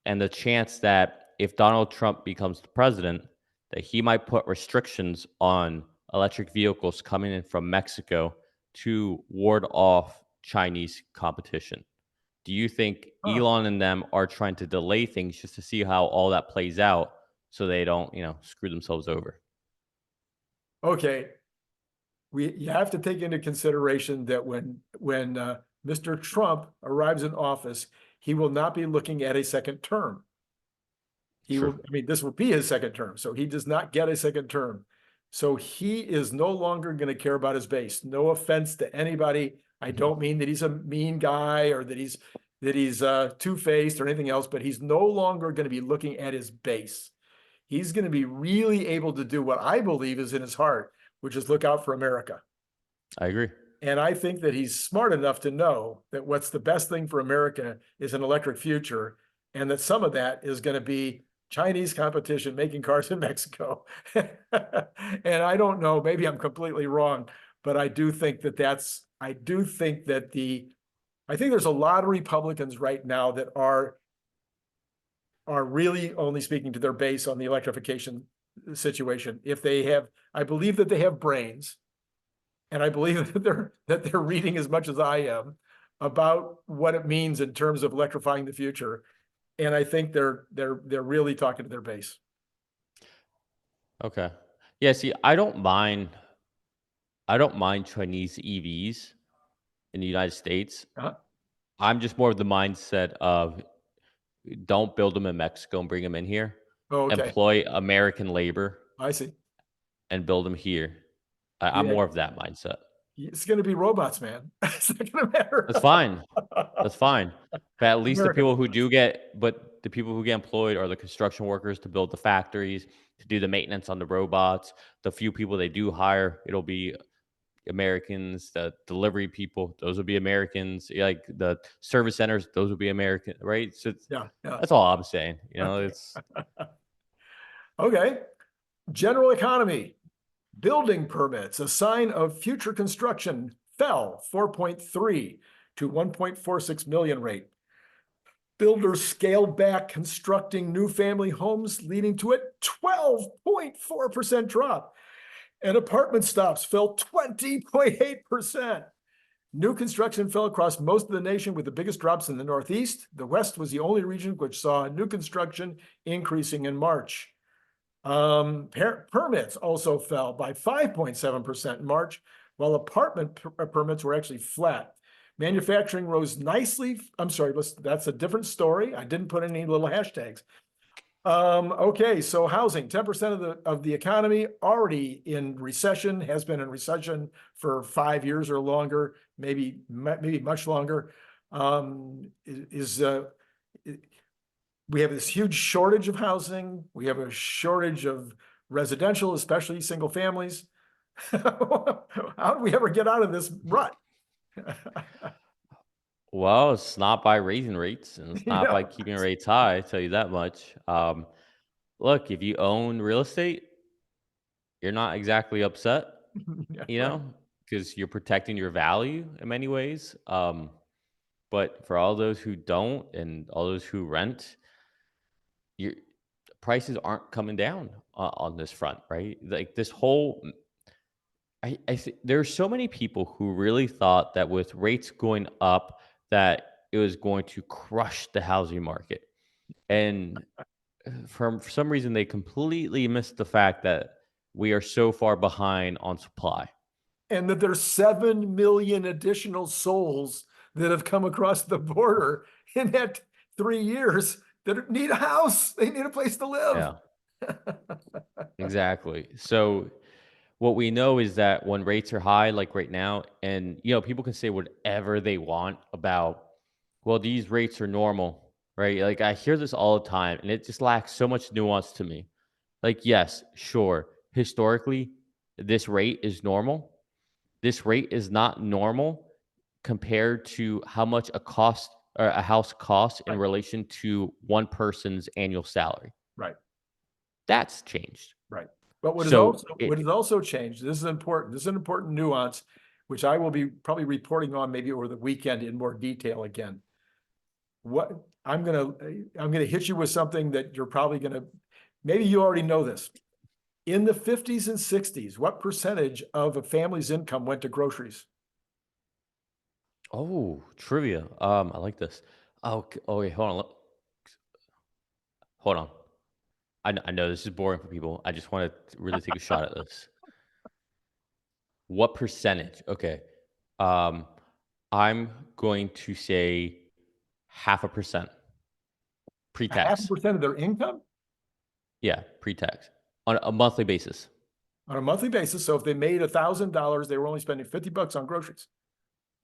and the chance that if Donald Trump becomes the president, that he might put restrictions on electric vehicles coming in from Mexico to ward off Chinese competition? Do you think Huh. Elon and them are trying to delay things just to see how all that plays out so they don't, screw themselves over? Okay. You have to take into consideration that when Mr. Trump arrives in office, he will not be looking at a second term. He True. will, I mean, this will be his second term, so he does not get a second term. So he is no longer going to care about his base. No offense to anybody. I don't mean that he's a mean guy or that he's two-faced or anything else, but he's no longer going to be looking at his base. He's going to be really able to do what I believe is in his heart, which is look out for America. I agree. And I think that he's smart enough to know that what's the best thing for America is an electric future, and that some of that is going to be Chinese competition making cars in Mexico. And I don't know, maybe I'm completely wrong, but I do think that I think there's a lot of Republicans right now that are really only speaking to their base on the electrification situation. If they have, I believe that they have brains, and I believe that they're reading as much as I am about what it means in terms of electrifying the future. And I think they're really talking to their base. Okay. Yeah, see, I don't mind Chinese EVs in the United States. Uh-huh. I'm just more of the mindset of don't build them in Mexico and bring them in here. Oh, okay. Employ American labor I see. and build them here. I'm Yeah, more of that mindset. it's going to be robots, man. It's not going to That's matter. fine. That's fine. But at least American robots. the people who get employed are the construction workers to build the factories, to do the maintenance on the robots. The few people they do hire, it'll be Americans. The delivery people, those will be Americans. Like the service centers, those will be American, right? So Yeah, yeah. that's all I'm saying. Okay. It's Okay. General economy. Building permits, a sign of future construction, fell 4.3 to 1.46 million rate. Builders scaled back constructing new family homes, leading to a 12.4% drop. And apartment stops fell 20.8%. New construction fell across most of the nation, with the biggest drops in the Northeast. The West was the only region which saw new construction increasing in March. Permits also fell by 5.7% in March, while apartment permits were actually flat. Manufacturing rose nicely. I'm sorry, that's a different story. I didn't put any little hashtags. Okay, so housing, 10% of the economy already in recession, has been in recession for 5 years or longer, maybe much longer. We have this huge shortage of housing. We have a shortage of residential, especially single families. How do we ever get out of this rut? well, it's not by raising rates and it's not by Yeah, keeping rates high. I tell you that much. Look, if you own real estate, you're not exactly upset, yeah, you right. know, because you're protecting your value in many ways. But for all those who don't and all those who rent, your prices aren't coming down on this front, right? Like this whole, there are so many people who really thought that with rates going up, that it was going to crush the housing market, and for some reason, they completely missed the fact that we are so far behind on supply. And that there's 7 million additional souls that have come across the border in that 3 years that need a house. They need a place to live. Yeah, exactly. So what we know is that when rates are high, like right now, and people can say whatever they want about, well, these rates are normal, right? Like I hear this all the time, and it just lacks so much nuance to me. Like, yes, sure, historically, this rate is normal. This rate is not normal compared to how much a house costs in Right, relation to one person's annual salary. right, That's changed. right. But So what has it also changed, this is important, this is an important nuance, which I will be probably reporting on maybe over the weekend in more detail again. What I'm gonna hit you with something that you're probably gonna, maybe you already know this. In the 50s and 60s, what percentage of a family's income went to groceries? Oh, trivia. I like this. Oh, oh wait, hold on. Hold on. I know this is boring for people. I just want to really take a shot at this. What percentage? Okay. Um, I'm going to say 0.5% A half a pre-tax. percent of their income Yeah, pre-tax on a monthly basis. on a monthly basis. So if they made $1,000, they were only spending $50 on groceries.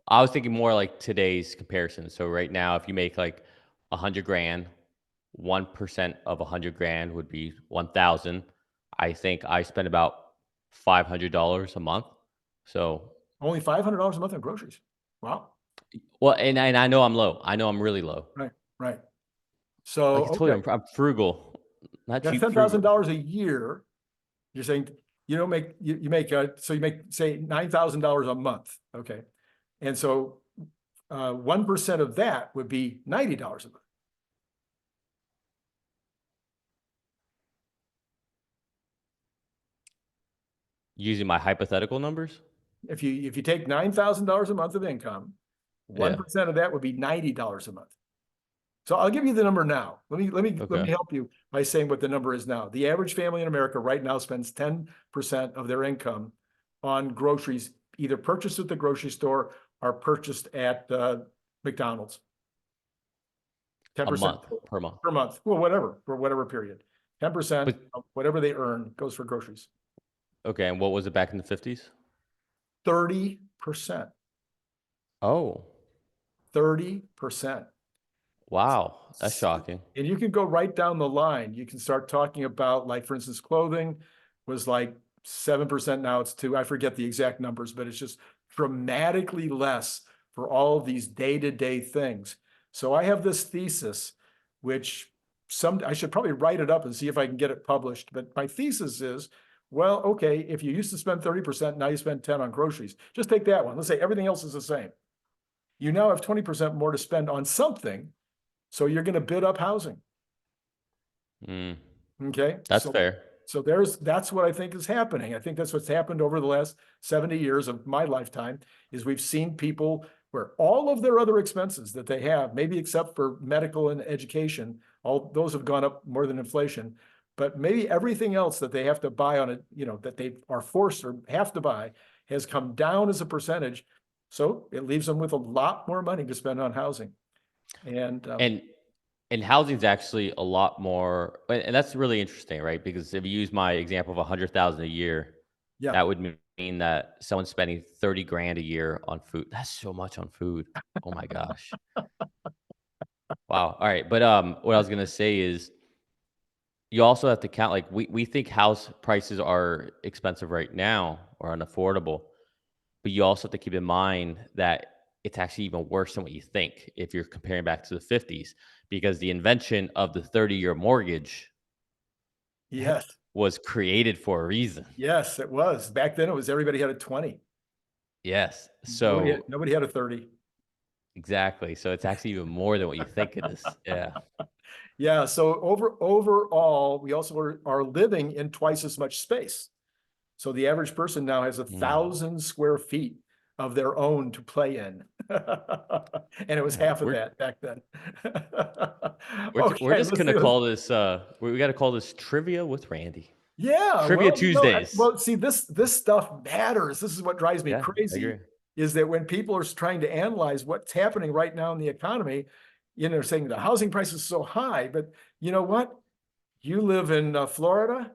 I was thinking more like today's comparison. So right now, if you make like 100 grand, 1% of 100 grand would be 1,000. I think I spend about $500 a month. So, Only $500 a month on groceries. Wow. well, and I know I'm low. I know I'm really low. Right, right. Like I So, told you, okay, I'm frugal, not that's cheap, frugal. $10,000 a year. You're saying you don't make, you make, so you make, say, $9,000 a month. Okay. And so 1% of that would be $90 a month. Using my hypothetical numbers. If you take $9,000 a month of income, Yeah. 1% of that would be $90 a month. So I'll give you the number now. Let me Okay. help you by saying what the number is now. The average family in America right now spends 10% of their income on groceries, either purchased at the grocery store or purchased at McDonald's. A 10% month per month. per month. Well, whatever, for whatever period. 10% But of whatever they earn goes for groceries. okay. And what was it back in the 50s? 30%. Oh, 30%. wow. That's shocking. And you can go right down the line. You can start talking about, like, for instance, clothing was like 7%. Now it's 2. I forget the exact numbers, but it's just dramatically less for all of these day-to-day things. So I have this thesis, which I should probably write it up and see if I can get it published. But my thesis is, well, okay, if you used to spend 30%, now you spend 10 on groceries. Just take that one. Let's say everything else is the same. You now have 20% more to spend on something. So you're going to bid up housing. Mm, Okay. that's fair. So that's what I think is happening. I think that's what's happened over the last 70 years of my lifetime is we've seen people where all of their other expenses that they have, maybe except for medical and education, all those have gone up more than inflation, but maybe everything else that they have to buy on it, that they are forced or have to buy has come down as a percentage. So it leaves them with a lot more money to spend on housing. And And housing's actually a lot more, and that's really interesting, right? Because if you use my example of 100,000 a year, yeah, that would mean that someone's spending 30 grand a year on food. That's so much on food. Oh my gosh. Wow. All right. But what I was gonna say is you also have to count, like, we think house prices are expensive right now or unaffordable, but you also have to keep in mind that it's actually even worse than what you think if you're comparing back to the 50s, because the invention of the 30-year mortgage yes. was created for a reason. Yes, it was. Back then it was everybody had a 20. Yes. Nobody had, So nobody had a 30. exactly. So it's actually even more than what you think it is. Yeah. Yeah, so overall, we also are living in twice as much space. So the average person now has a Mm. 1,000 square feet of their own to play in. And it was Yeah, half of that back then. we're Okay, just let's gonna see. Let's, call this we got to call this trivia with Randy. yeah, Trivia well, Tuesdays. well, see, this stuff matters. This is what drives me Yeah, I crazy, agree. is that when people are trying to analyze what's happening right now in the economy, they're saying the housing price is so high, but you know what? You live in Florida.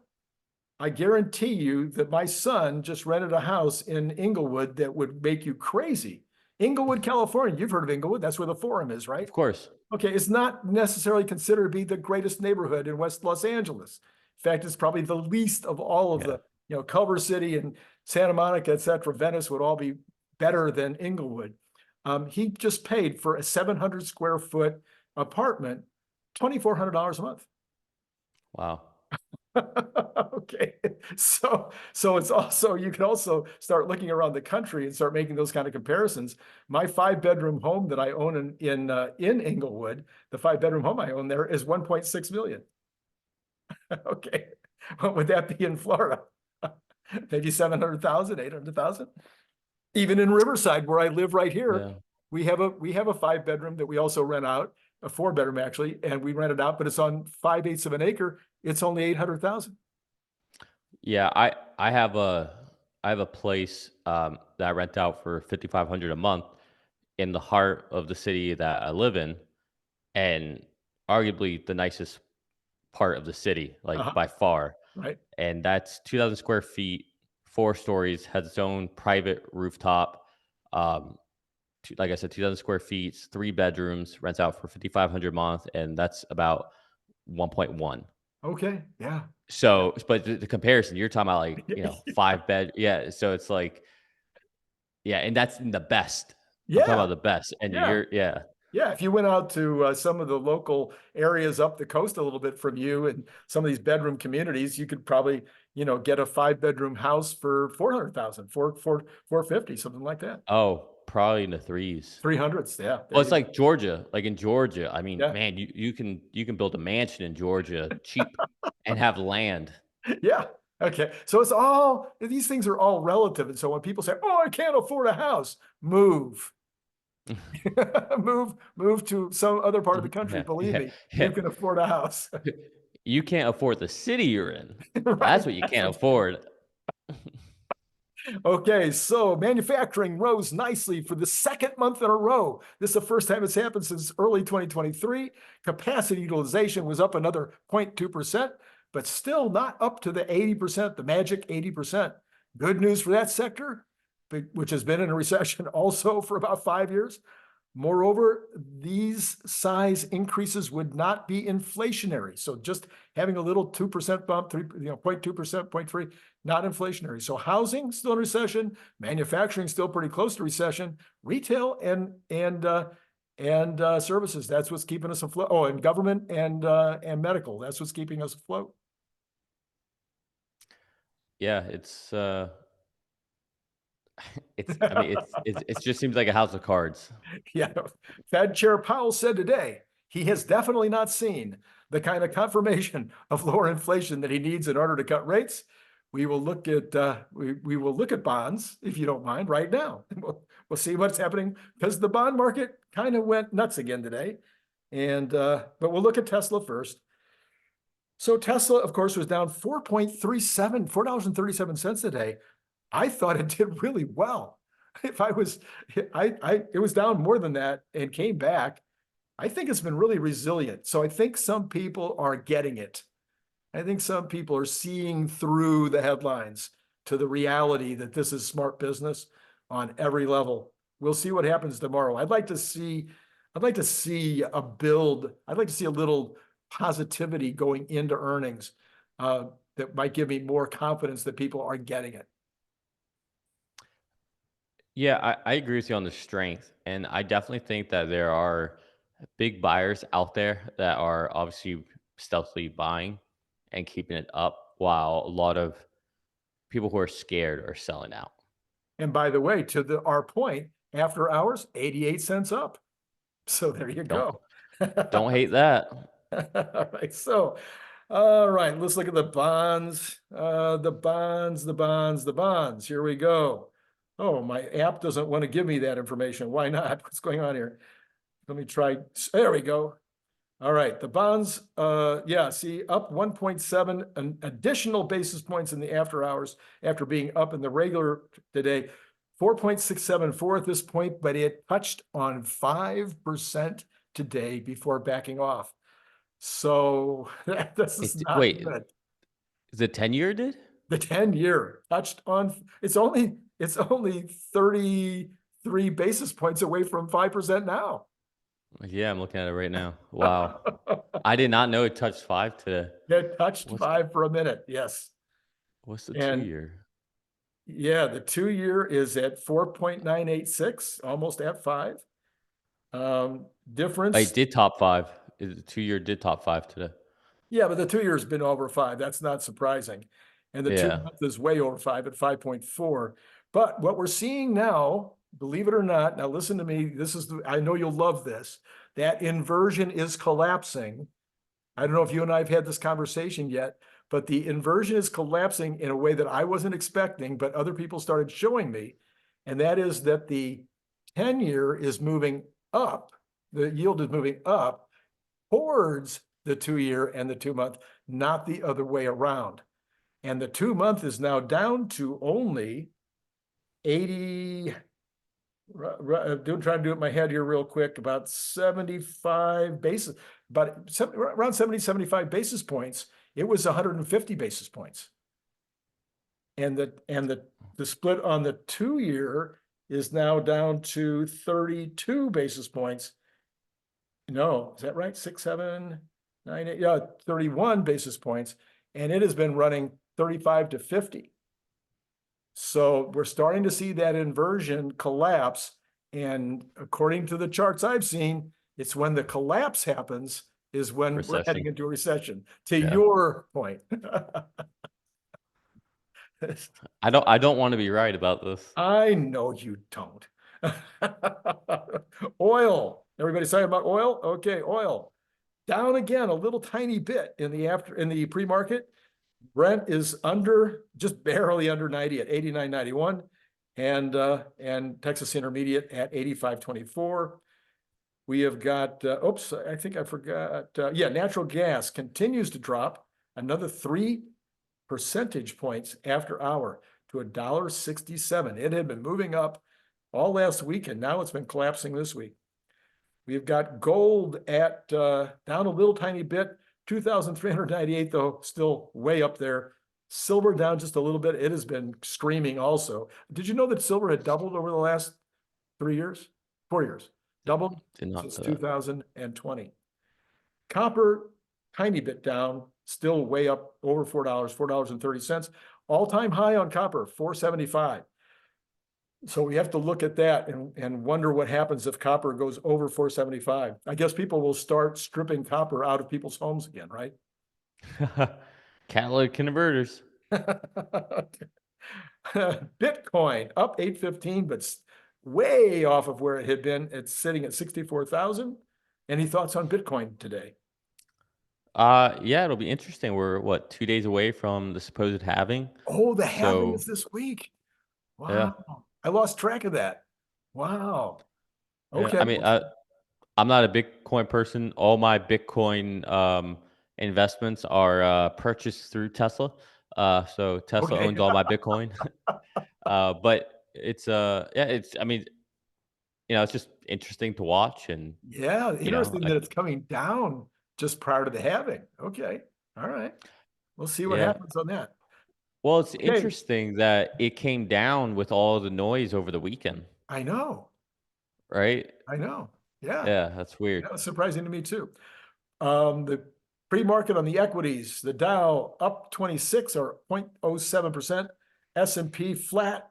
I guarantee you that my son just rented a house in Inglewood that would make you crazy. Inglewood, California. You've heard of Inglewood. That's where the Forum is, right? Of course. Okay, it's not necessarily considered to be the greatest neighborhood in West Los Angeles. In fact, it's probably the least of all of Yeah. the, Culver City and Santa Monica, et cetera. Venice would all be better than Inglewood. He just paid for a 700 square foot apartment, $2,400 a month. Wow. Okay, so it's also, you can also start looking around the country and start making those kind of comparisons. My 5-bedroom home that I own in Inglewood, the 5-bedroom home I own there is 1.6 million. Okay, what would that be in Florida? Maybe 700,000, 800,000. Even in Riverside, where I live right here, Yeah. we have a 5-bedroom that we also rent out, a 4-bedroom actually, and we rent it out, but it's on 5/8 of an acre. It's only 800,000. Yeah, I have a place that I rent out for 5,500 a month in the heart of the city that I live in, and arguably the nicest part of the city, like Uh-huh, by far. right? And that's 2,000 square feet, 4 stories, has its own private rooftop. Um, like I said, 2,000 square feet, 3 bedrooms, rents out for 5,500 a month, and that's about 1.1. Okay, yeah. So, but the comparison, you're talking about like, 5 bed. Yeah. So it's like, yeah. And that's in the best. I'm talking Yeah, about the best. And yeah, yeah. yeah. If you went out to some of the local areas up the coast a little bit from you and some of these bedroom communities, you could probably, get a 5-bedroom house for 400,000, 450, something like that. Oh, probably in the threes. 300s, yeah, there Well, it's you go. like Georgia. Like in Georgia, I mean, Yeah, man, you can build a mansion in Georgia cheap and have land. yeah. Okay, so it's all, these things are all relative. And so when people say, "Oh, I can't afford a house," move. Move to some other part of the country. Yeah, Believe yeah, me, yeah. you can afford a house. You can't afford the city you're in. Right. That's what you That's can't what, afford. okay. So manufacturing rose nicely for the second month in a row. This is the first time it's happened since early 2023. Capacity utilization was up another 0.2%, but still not up to the 80%, the magic 80%. Good news for that sector, which has been in a recession also for about 5 years. Moreover, these size increases would not be inflationary. So just having a little 2% bump, 0.2%, 0.3, not inflationary. So housing still in recession, manufacturing still pretty close to recession, retail and services. That's what's keeping us afloat. Oh, and government and medical. That's what's keeping us afloat. Yeah, I mean, it just seems like a house of cards. Yeah, Fed Chair Powell said today he has definitely not seen the kind of confirmation of lower inflation that he needs in order to cut rates. We will look at we will look at bonds, if you don't mind, right now. We'll see what's happening because the bond market kind of went nuts again today. And but we'll look at Tesla first. So Tesla, of course, was down 4.37, $4.37 today. I thought it did really well. If I was, it was down more than that and came back. I think it's been really resilient. So I think some people are getting it. I think some people are seeing through the headlines to the reality that this is smart business on every level. We'll see what happens tomorrow. I'd like to see a build. I'd like to see a little positivity going into earnings that might give me more confidence that people are getting it. Yeah, I agree with you on the strength. And I definitely think that there are big buyers out there that are obviously stealthily buying and keeping it up while a lot of people who are scared are selling out. And by the way, to our point, after hours, 88 cents up. So there you Don't go. don't hate that. All right. So, all right, let's look at the bonds. The bonds. Here we go. Oh, my app doesn't want to give me that information. Why not? What's going on here? Let me try. There we go. All right, the bonds, yeah, see, up 1.7, an additional basis points in the after hours after being up in the regular today. 4.674 at this point, but it touched on 5% today before backing off. So this is not Wait, good. is it 10-year did? The 10-year touched on, it's only 33 basis points away from 5% now. Yeah, I'm looking at it right now. Wow. I did not know it touched 5 today. It touched What's 5 for a minute, yes. what's the And 2-year? yeah, the 2-year is at 4.986, almost at 5. It Difference, did top 5. The 2-year did top 5 today. yeah, but the 2-year's been over 5. That's not surprising. And the Yeah. 2-month is way over 5 at 5.4. But what we're seeing now, believe it or not, now listen to me, I know you'll love this. That inversion is collapsing. I don't know if you and I have had this conversation yet, but the inversion is collapsing in a way that I wasn't expecting, but other people started showing me. And that is that the 10-year is moving up, the yield is moving up towards the 2-year and the 2-month, not the other way around. And the 2-month is now down to only 80, trying to do it in my head here real quick, about 75 basis, but around 70, 75 basis points. It was 150 basis points. And the split on the 2-year is now down to 32 basis points. No, is that right? 6, 7, 9, 8, yeah, 31 basis points. And it has been running 35 to 50. So we're starting to see that inversion collapse. And according to the charts I've seen, it's when the collapse happens is when we're heading Recession. into a recession, to Yeah. your point. I don't wanna be right about this. I know you don't. Oil. Everybody's talking about oil? Okay, oil. Down again a little tiny bit in the pre-market. Brent is just barely under 90 at 89.91, and Texas Intermediate at 85.24. We have got, oops, I think I forgot. Yeah, natural gas continues to drop another 3 percentage points after hour to $1.67. It had been moving up all last week, and now it's been collapsing this week. We've got gold at down a little tiny bit, 2,398, though, still way up there. Silver down just a little bit. It has been screaming also. Did you know that silver had doubled over the last 3 years? 4 years. Doubled Did not since know that. 2020. Copper, tiny bit down, still way up over $4, $4.30. All-time high on copper, 475. So we have to look at that and wonder what happens if copper goes over 475. I guess people will start stripping copper out of people's homes again, right? Catalytic converters. Bitcoin up 815, but way off of where it had been. It's sitting at 64,000. Any thoughts on Bitcoin today? Yeah, it'll be interesting. We're what, 2 days away from the supposed halving. Oh, the halving is So, this week. yeah. Wow. I lost track of that. Wow. Yeah, Okay. I mean, I'm not a Bitcoin person. All my Bitcoin investments are purchased through Tesla. So Tesla Okay. owns all my Bitcoin. But it's yeah, it's I mean, it's just interesting to watch and Yeah, interesting I that it's coming down just prior to the halving. Okay. All right. We'll see what yeah. happens on that. Well, it's Okay. interesting that it came down with all the noise over the weekend, I know. right? I know. Yeah. Yeah, that's weird. That was surprising to me too. The pre-market on the equities, the Dow up 26 or 0.07%, S&P flat,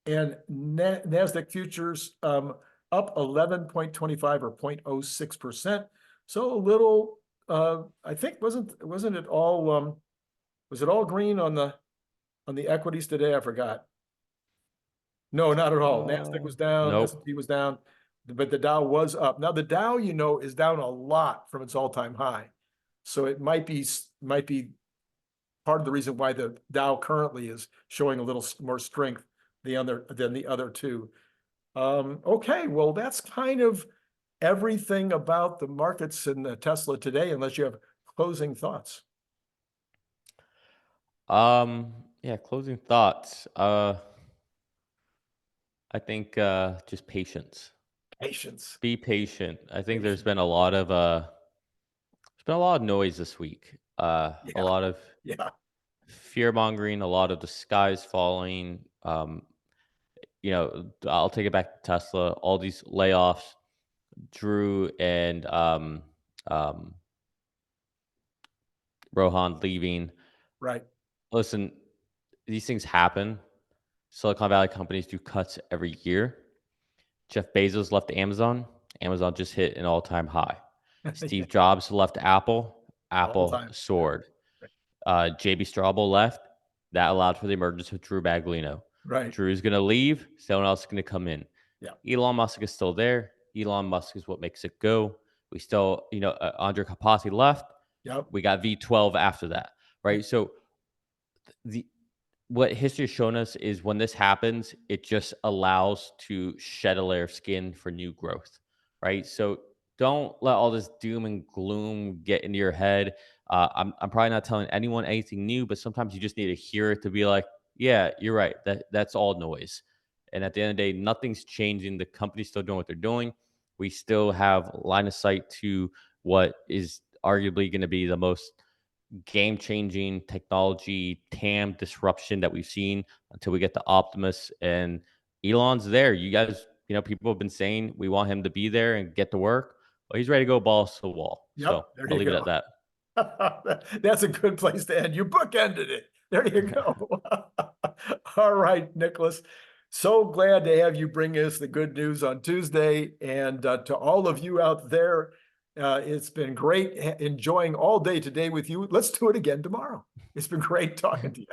and NASDAQ futures up 11.25 or 0.06%. So a little, I think wasn't it all was it all green on the equities today? I forgot. No, not at all. NASDAQ was down, Nope. S&P was down, but the Dow was up. Now the Dow, is down a lot from its all-time high. So it might be part of the reason why the Dow currently is showing a little more strength than the other two. Okay, well, that's kind of everything about the markets in Tesla today, unless you have closing thoughts. Yeah, closing thoughts. I think just patience. Patience, Be patient. I think patience. there's been a lot of noise this week. A Yeah, lot of yeah, fear mongering, a lot of the skies falling. I'll take it back to Tesla. All these layoffs, Drew and um, Rohan leaving. right. Listen, these things happen. Silicon Valley companies do cuts every year. Jeff Bezos left Amazon. Amazon just hit an all-time high. Yeah, Steve Jobs left Apple. all Apple time. Yeah, soared. right. JB Straubel left. That allowed for the emergence of Drew Baglino. Right. Drew's going to leave. Someone else is going to come in. Yeah. Elon Musk is still there. Elon Musk is what makes it go. We still, Andre Kapasi left. Yep. We got V12 after that, right? So the what history has shown us is when this happens, it just allows to shed a layer of skin for new growth, right? So don't let all this doom and gloom get into your head. I'm probably not telling anyone anything new, but sometimes you just need to hear it to be like, yeah, you're right. That's all noise. And at the end of the day, nothing's changing. The company's still doing what they're doing. We still have line of sight to what is arguably going to be the most game changing technology TAM disruption that we've seen until we get to Optimus and Elon's there. You guys, people have been saying we want him to be there and get to work. Well, he's ready to go balls to the wall. Yep. So There I'll you leave it at go. that. That's a good place to end. You bookended it. There you go. All right, Nicholas. So glad to have you bring us the good news on Tuesday. And to all of you out there, it's been great enjoying all day today with you. Let's do it again tomorrow. It's been great talking to you.